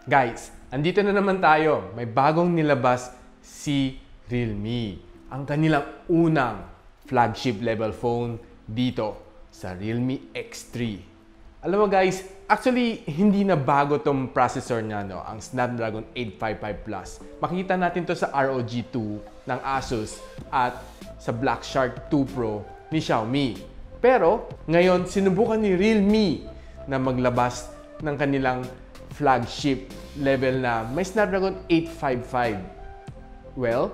Guys, andito na naman tayo. May bagong nilabas si Realme. Ang kanilang unang flagship level phone dito sa Realme X3. Alam mo guys, actually hindi na bago tong processor niya, no? Ang Snapdragon 855 Plus. Makikita natin to sa ROG 2 ng Asus at sa Black Shark 2 Pro ni Xiaomi. Pero ngayon sinubukan ni Realme na maglabas ng kanilang flagship level na may Snapdragon 855. Well,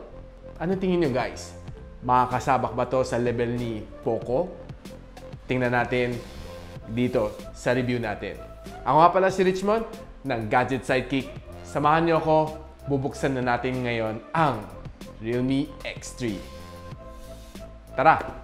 ano tingin nyo guys? Makakasabak ba to sa level ni Poco? Tingnan natin dito sa review natin. Ako nga pala si Richmond ng Gadget Sidekick. Samahan nyo ako, bubuksan na natin ngayon ang Realme X3. Tara!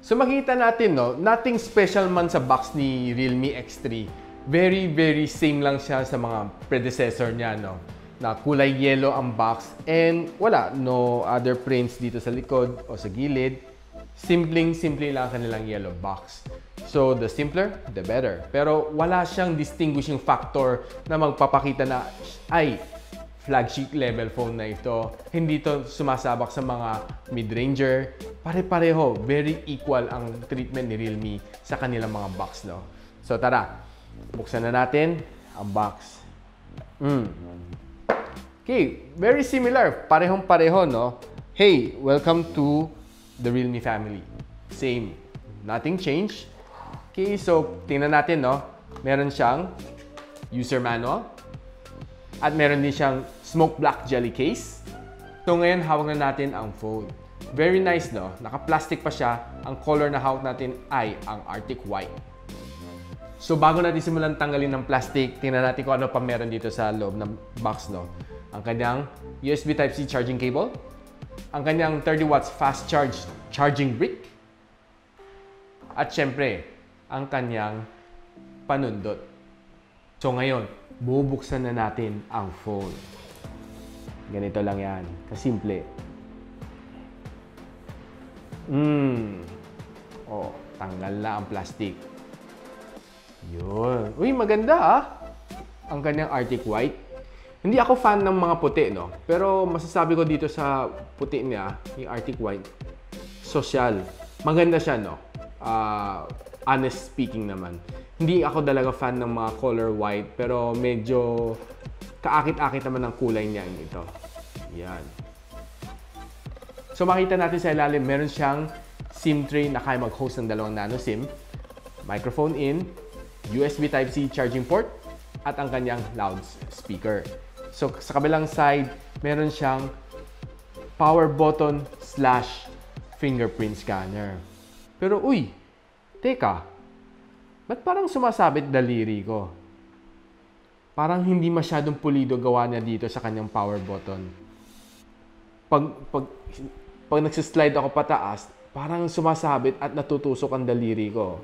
So makita natin, no, nothing special man sa box ni Realme X3. Very same lang siya sa mga predecessor niya, no. Na kulay yellow ang box and wala, no other prints dito sa likod o sa gilid. Simple lang kanilang yellow box. So the simpler, the better. Pero wala siyang distinguishing factor na magpapakita na ay flagship level phone na ito. Hindi to sumasabak sa mga mid-ranger. Pare-pareho, very equal ang treatment ni Realme sa kanilang mga box, no? So tara, buksan na natin ang box. Okay, very similar. Parehong-pareho, no? Hey, welcome to the Realme family. Same. Nothing changed. Okay, so tingnan natin, no? Meron siyang user manual. At meron din siyang smoke black jelly case. So ngayon, hawak na natin ang phone. Very nice, no? Naka-plastic pa siya. Ang color na hawak natin ay ang Arctic White. So bago natin simulan tanggalin ng plastic, tingnan natin kung ano pa meron dito sa loob ng box, no? Ang kanyang USB Type-C charging cable. Ang kanyang 30 watts fast charge charging brick. At syempre, ang kanyang panundot. So ngayon, bubuksan na natin ang phone. Ganito lang yan. Kasimple. Oh, tanggal na ang plastic. Yun. Uy, maganda ah. Ang kanyang Arctic White. Hindi ako fan ng mga puti, no? Pero masasabi ko dito sa puti niya, yung Arctic White, social. Maganda siya, no? Honest speaking naman. Hindi ako talaga fan ng mga color white, pero medyo kaakit-akit naman ang kulay niya ito. Yan. So makita natin sa ilalim, meron siyang SIM tray na kaya mag-host ng 2 nano SIM, microphone in, USB Type-C charging port, at ang kanyang loudspeaker. So sa kabilang side, meron siyang power button / fingerprint scanner. Pero uy, teka, ba't parang sumasabit daliri ko? Parang hindi masyadong pulido gawa niya dito sa kanyang power button. Pag nagsislide ako pataas, parang sumasabit at natutusok ang daliri ko.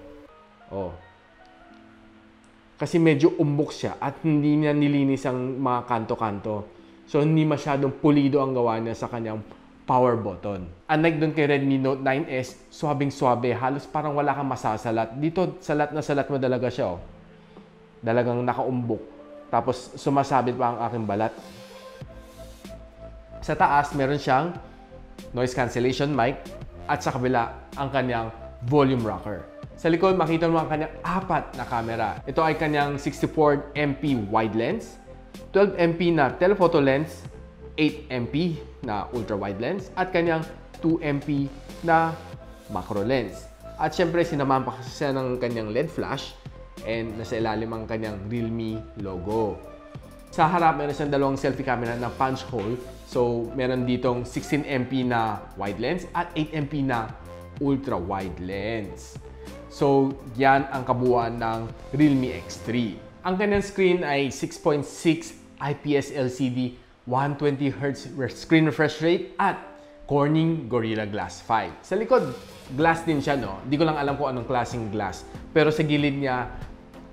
Oh. Kasi medyo umbok siya at hindi niya nilinis ang mga kanto-kanto. So hindi masyadong pulido ang gawa niya sa kanyang power button. Unlike dun kay Redmi Note 9S, swabing-swabe, halos parang wala kang masasalat. Dito, salat na salat mo talaga siya, oh. Dalagang nakaumbok. Tapos, sumasabit pa ang aking balat. Sa taas, meron siyang noise cancellation mic at sa kabila, ang kanyang volume rocker. Sa likod, makita mo ang kanyang 4 na camera. Ito ay kanyang 64MP wide lens, 12MP na telephoto lens, 8MP na ultra-wide lens at kanyang 2MP na macro lens. At syempre, sinamahan pa kasi siya ng kanyang LED flash and nasa ilalim ang kanyang Realme logo. Sa harap, meron siyang 2 selfie camera na punch hole. So, meron ditong 16MP na wide lens at 8MP na ultra-wide lens. So, yan ang kabuuan ng Realme X3. Ang kanyang screen ay 6.6 IPS LCD 120Hz screen refresh rate at Corning Gorilla Glass 5. Sa likod, glass din siya, no? Di ko lang alam kung anong klaseng glass. Pero sa gilid niya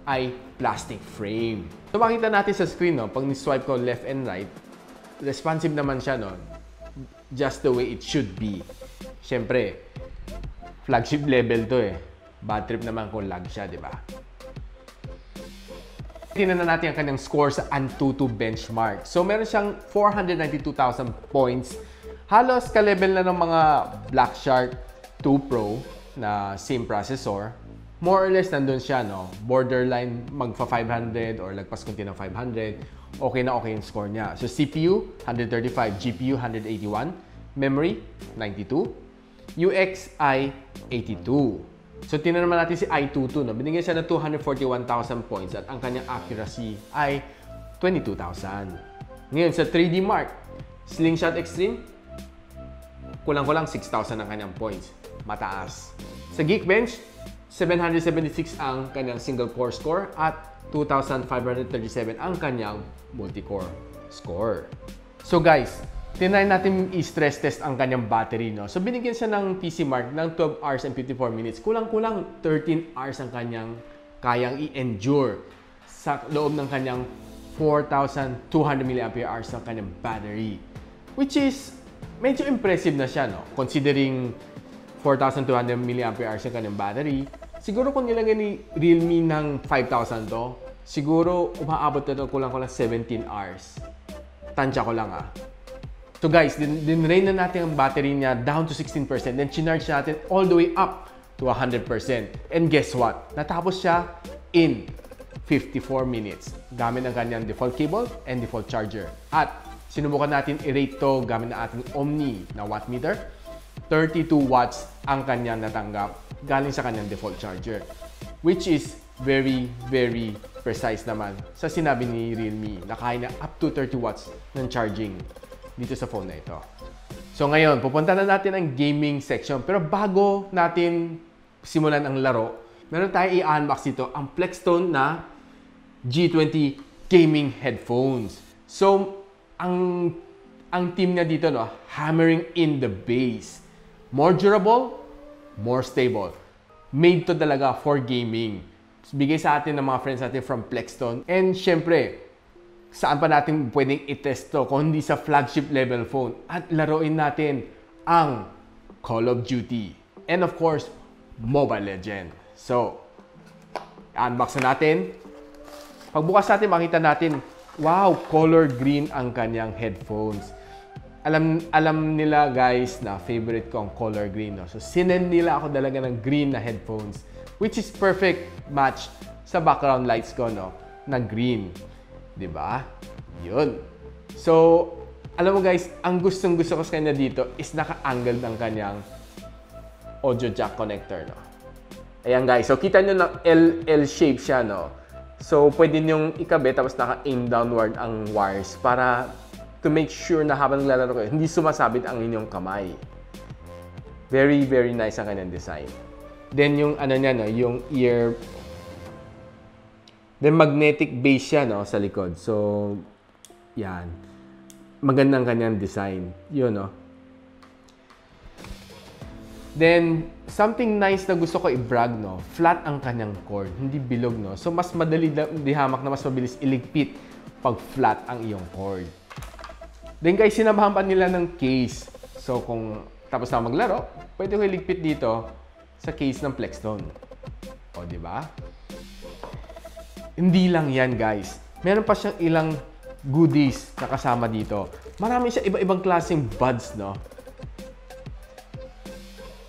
ay plastic frame. So makita natin sa screen, no, pag ni-swipe ko left and right, responsive naman siya, no? Just the way it should be. Siyempre, flagship level to eh. Bad trip naman kung lag siya, di ba? Tingnan na natin ang kanyang score sa Antutu benchmark. So meron siyang 492,000 points. Halos ka-level na ng mga Black Shark 2 Pro na same processor. More or less nandun siya, no? Borderline magfa 500 or lagpas kunti ng 500. Okay na okay yung score niya. So CPU, 135. GPU, 181. Memory, 92. UX ay 82. So, tingnan naman natin si i22, no? Binigyan siya ng 241,000 points at ang kanyang accuracy ay 22,000. Ngayon, sa 3D Mark, Slingshot Extreme, kulang-kulang 6,000 ang kanyang points. Mataas. Sa Geekbench, 776 ang kanyang single-core score at 2,537 ang kanyang multi-core score. So, guys, tinry natin i-stress test ang kanyang battery, no? So, binigyan siya ng PC Mark ng 12 hours and 54 minutes. Kulang-kulang 13 hours ang kanyang kayang i-endure sa loob ng kanyang 4,200 mAh ng kanyang battery. Which is, medyo impressive na siya, no? Considering 4,200 mAh yung kanyang battery. Siguro kung nilagay ni Realme ng 5,000 to, siguro umaabot na ito kulang-kulang 17 hours. Tansya ko lang, ah. So guys, din-rain na natin ang battery niya down to 16%. Then chinarge natin all the way up to 100%. And guess what? Natapos siya in 54 minutes gamit ang kanyang default cable and default charger. At sinubukan natin i-rate to gamit na ating Omni na watt meter. 32 watts ang kanyang natanggap galing sa kanyang default charger. Which is very, very precise naman sa sinabi ni Realme na kaya na up to 30 watts ng charging dito sa phone na ito. So ngayon, pupunta na natin ang gaming section. Pero bago natin simulan ang laro, meron tayo i-unbox dito ang Plextone na G20 gaming headphones. So, ang team niya dito, no, hammering in the bass. More durable, more stable. Made to talaga for gaming. Bigay sa atin ng mga friends natin from Plextone. And syempre, saan pa natin pwedeng i-test to kung hindi sa flagship level phone at laruin natin ang Call of Duty and of course Mobile Legend. So, unbox na natin. Pagbukas natin, makita natin, wow, color green ang kanyang headphones. Alam nila guys na favorite ko ang color green, no? So, sinend nila ako talaga ng green na headphones, which is perfect match sa background lights ko, no, na green. Diba? Yun. So, alam mo guys, ang gustong-gusto ko sa kanya dito is naka-angled ang kanyang audio jack connector, no? Ayan guys. So, kita nyo na L shape siya, no? So, pwede nyong ikabit tapos naka-aim downward ang wires para to make sure na habang naglalaro kayo, hindi sumasabit ang inyong kamay. Very, very nice ang kanyang design. Then, yung ano niya, no? Yung ear... Then, magnetic base siya, no, sa likod. So, yan. Magandang kanyang design. Yun, no. Then, something nice na gusto ko i-brag, no. Flat ang kanyang cord. Hindi bilog, no. So, mas madali dihamak na mas mabilis iligpit pag flat ang iyong cord. Then, guys, sinamahan pa nila ng case. So, kung tapos na maglaro, pwede ko iligpit dito sa case ng Plextone. O, di ba? Hindi lang yan, guys. Meron pa siyang ilang goodies na kasama dito. Marami siya iba-ibang klaseng buds, no?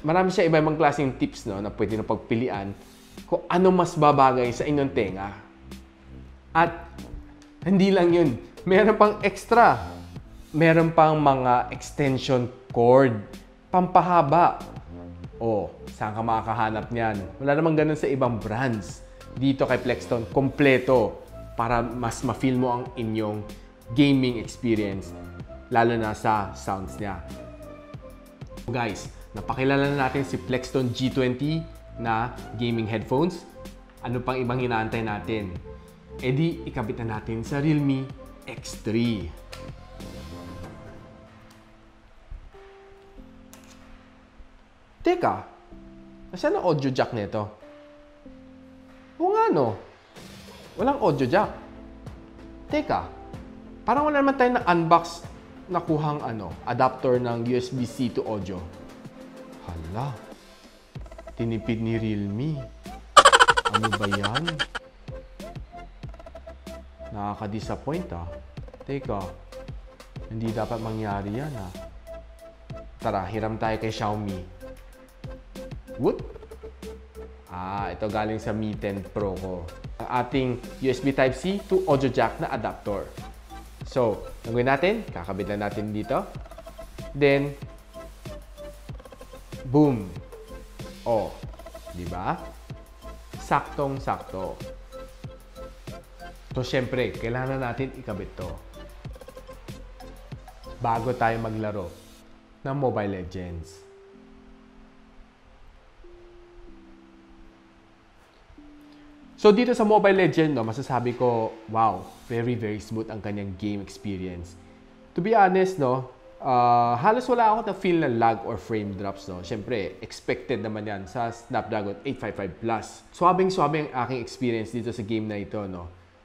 Marami siya iba-ibang klaseng tips, no, na pwede nyo pagpilian kung ano mas babagay sa inyong tenga. At hindi lang yun. Meron pang extra. Meron pang mga extension cord. Pampahaba. O, saan ka makakahanap niyan? Wala namang ganun sa ibang brands. Dito kay Plextone, kompleto para mas ma-feel mo ang inyong gaming experience, lalo na sa sounds niya. Guys, napakilala na natin si Plextone G20 na gaming headphones. Ano pang ibang inaantay natin? E di, ikabit na natin sa Realme X3. Teka, nasaan ang audio jack nito? Oo nga, no? Walang audio jack. Teka, parang wala naman tayo na unbox nakuhang adapter ng USB-C to audio. Hala, tinipid ni Realme. Ano ba yan? Nakaka-disappoint Teka, hindi dapat mangyari yan Tara, hiram tayo kay Xiaomi. What? Ito galing sa Mi 10 Pro ko. Ang ating USB Type-C to audio jack na adapter. So, ang gawin natin, kakabit lang natin dito. Then, boom. Di ba? Saktong-sakto. So, syempre, kailangan natin ikabit to bago tayo maglaro ng Mobile Legends. So, dito sa Mobile Legends, masasabi ko, wow, very, very smooth ang kanyang game experience. To be honest, halos wala ako na feel ng lag or frame drops, Siyempre, expected naman yan sa Snapdragon 855 Plus. Swabing-swabe ang aking experience dito sa game na ito,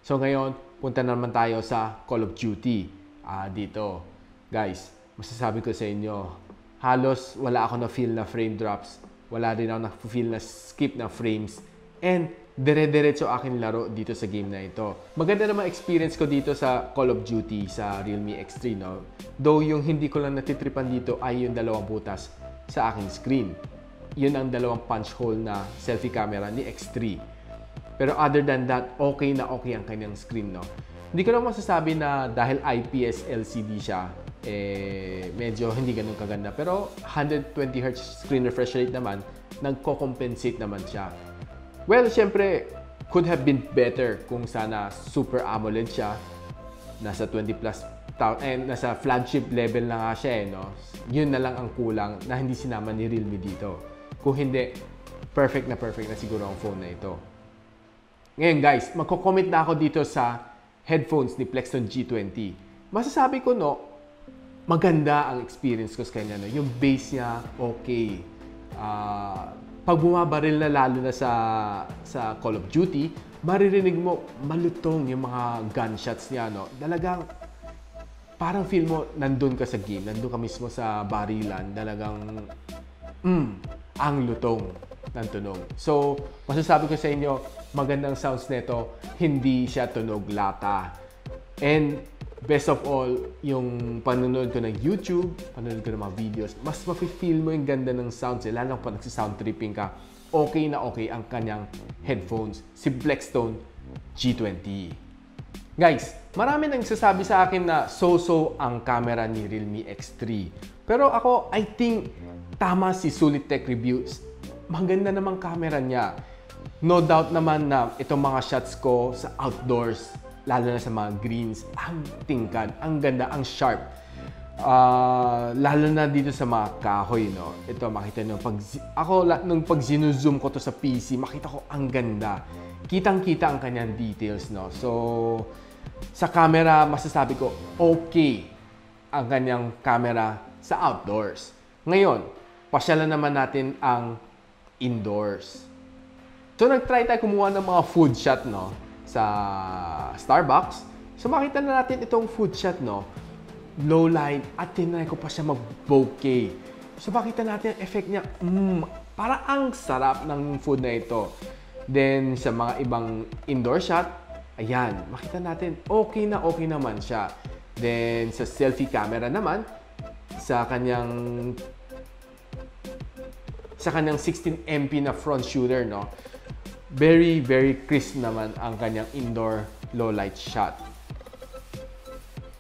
So, ngayon, punta naman tayo sa Call of Duty. Dito, guys, masasabi ko sa inyo, halos wala ako na feel na frame drops. Wala din ako na feel na skip na frames. And, dire-diretso aking laro dito sa game na ito. Maganda naman experience ko dito sa Call of Duty sa Realme X3, Though yung hindi ko lang natitripan dito ay yung dalawang butas sa aking screen. Yun ang dalawang punch hole na selfie camera ni X3. Pero other than that, okay na okay ang kanyang screen, Hindi ko lang masasabi na dahil IPS LCD siya, medyo hindi ganun kaganda. Pero 120Hz screen refresh rate naman, nagko-compensate naman siya. Well, syempre, could have been better kung sana Super AMOLED siya. Nasa 20 plus, nasa flagship level na nga siya, Yun na lang ang kulang na hindi sinama ni Realme dito. Kung hindi, perfect na siguro ang phone na ito. Ngayon guys, magko-comment na ako dito sa headphones ni Plextone G20. Masasabi ko, maganda ang experience ko sa kanya, Yung bass niya, okay. Pag bumabaril na lalo na sa Call of Duty, maririnig mo malutong yung mga gunshots niya, Talagang parang feel mo nandun ka sa game, nandun ka mismo sa barilan, talagang ang lutong ng tunog. So, masasabi ko sa inyo, magandang sounds nito, hindi siya tunog lata. And best of all, yung panonood ko ng YouTube, panonood ko ng mga videos, mas mafe-feel mo yung ganda ng sounds. Lalo pag nagsi-sound tripping ka, okay na okay ang kanyang headphones, si Plextone G20. Guys, marami nang nagsasabi sa akin na so-so ang camera ni Realme X3. Pero ako, I think, tama si Sulit Tech Reviews. Maganda namang camera niya. No doubt naman na itong mga shots ko sa outdoors, lalo na sa mga greens, ang tingkad, ang ganda, ang sharp. Lalo na dito sa mga kahoy, Ito, makita nyo, nung pag zoom ko to sa PC, makita ko ang ganda. Kitang-kita ang kanyang details, So, sa camera, masasabi ko, okay ang kanyang camera sa outdoors. Ngayon, pasyalan naman natin ang indoors. So, nag-try tayo kumuha ng mga food shot, sa Starbucks. So, makita na natin itong food shot, low light, at tinry ko pa siya mag-bokeh. So, makita natin ang effect niya. Para ang sarap ng food na ito. Then, sa mga ibang indoor shot, ayan, makita natin, okay naman siya. Then, sa selfie camera naman, sa kanyang 16MP na front shooter, very, very crisp naman ang kanyang indoor low light shot.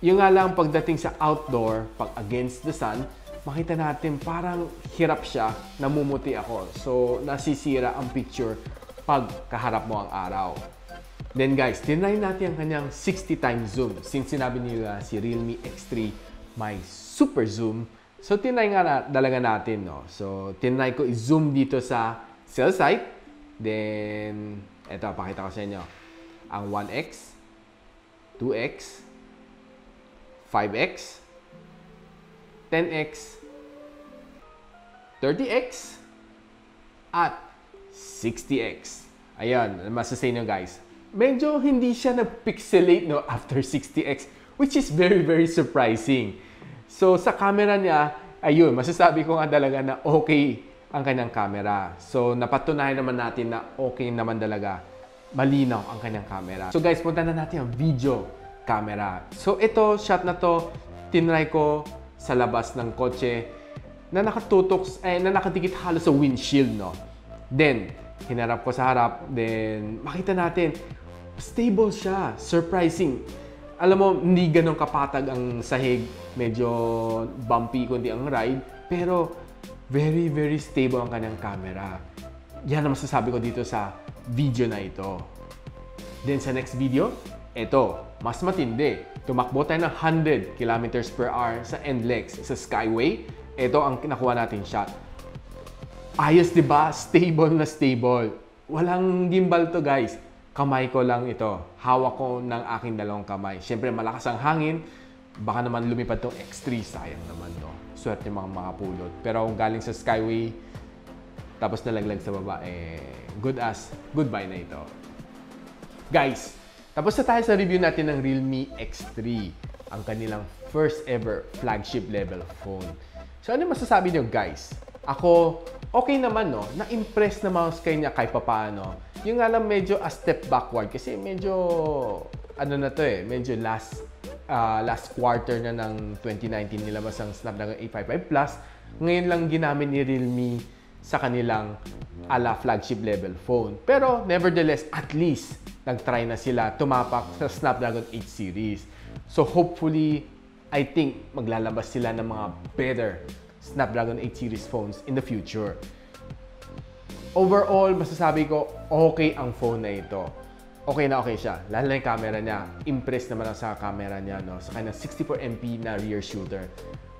Yung nga lang pagdating sa outdoor, pag against the sun, makita natin parang hirap siya, namumuti ako. So, nasisira ang picture pag kaharap mo ang araw. Then guys, tinry natin ang kanyang 60 times zoom. Since sinabi nila si Realme X3 may Superzoom, so tinry nga talaga natin, So, tinry ko i-zoom dito sa cell site. Then, eto, pakita ko sa inyo. Ang 1x, 2x, 5x, 10x, 30x, at 60x. Ayan, masasay nyo guys. medyo hindi siya nag-pixelate no, after 60x, which is very, very surprising. So, sa camera niya, ayun, masasabi ko nga talaga na okay ang kanyang camera. So, napatunayan naman natin na okay naman talaga, malinaw ang kanyang camera. So guys, punta na natin ang video camera. So, ito, shot na to, tinry ko sa labas ng kotse na nakatutok, na nakadikit halos sa windshield, no? Then, hinarap ko sa harap, then makita natin, stable siya, surprising. Alam mo, hindi ganun kapatag ang sahig, medyo bumpy kundi ang ride, pero very, very stable ang kanyang camera. Yan ang masasabi ko dito sa video na ito. Then sa next video, ito, mas matindi. Tumakbo tayo ng 100 kilometers per hour sa NLEX, sa Skyway. Ito ang nakuha natin shot. Ayos, di ba? Stable na stable. Walang gimbal to, guys. Kamay ko lang ito. Hawak ko ng aking dalawang kamay. Siyempre, malakas ang hangin. Baka naman lumipad tong X3. Sayang naman, no? Swerte mga makapulot. Pero kung galing sa Skyway, tapos nalaglag sa baba, goodbye na ito. Guys, tapos na tayo sa review natin ng Realme X3, ang kanilang first ever flagship level phone. So ano masasabi nyo, guys? Ako, okay naman, no? Na-impress na mouse kanya kahit papaano. Yung nga lang medyo a step backward kasi medyo, ano na to medyo last quarter na ng 2019 nilabas ang Snapdragon 855 Plus. Ngayon lang ginamit ni Realme sa kanilang flagship level phone. Pero nevertheless, at least nag-try na sila tumapak sa Snapdragon 8 series. So hopefully, I think maglalabas sila ng mga better Snapdragon 8 series phones in the future. Overall, masasabi ko, okay ang phone na ito. Okay na okay siya. Lalo na yung camera niya. Impressed naman ako sa camera niya, no? Sa kanyang 64MP na rear shooter.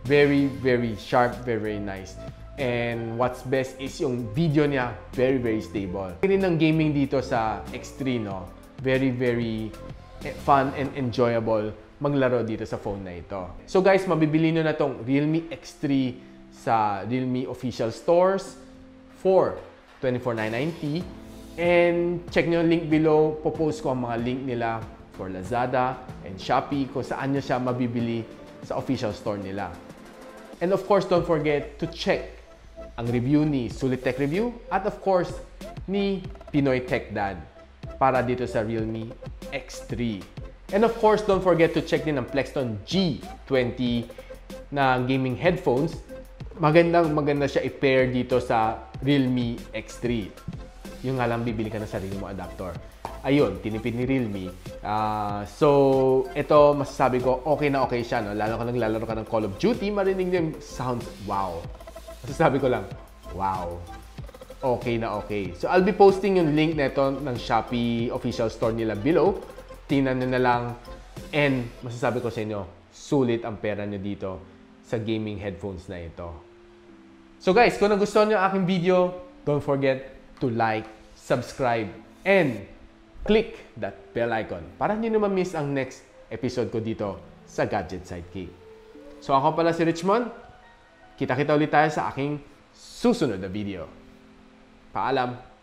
Very, very sharp, very, very nice. And what's best is yung video niya, very, very stable. Rin ng gaming dito sa X3, no? Very, very fun and enjoyable maglaro dito sa phone na ito. So guys, mabibili nyo na tong Realme X3 sa Realme official stores for $24,990. And check nyo yung link below. Popost ko ang mga link nila for Lazada and Shopee kung saan nyo siya mabibili sa official store nila. And of course, don't forget to check ang review ni Sulit Tech Review at of course ni Pinoy Tech Dad para dito sa Realme X3. And of course, don't forget to check din ang Plextone G20 na gaming headphones. Maganda siya i-pair dito sa Realme X3. Yung nga lang bibili ka ng sarili mo adapter. Ayun, tinipid ni Realme. So, ito masasabi ko, okay na okay siya. No? Lalo ka naglalaro ka ng Call of Duty, marinig yung sounds, wow. Masasabi ko lang, wow. Okay na okay. So, I'll be posting yung link na ito ng Shopee official store nila below. Tingnan nyo na lang. And masasabi ko sa inyo, sulit ang pera nyo dito sa gaming headphones na ito. So guys, kung nagustuhan nyo ang aking video, don't forget to like, subscribe, and click that bell icon para hindi nyo ma-miss ang next episode ko dito sa Gadget Sidekick. So ako pala si Richmond. Kita-kita ulit tayo sa aking susunod na video. Paalam!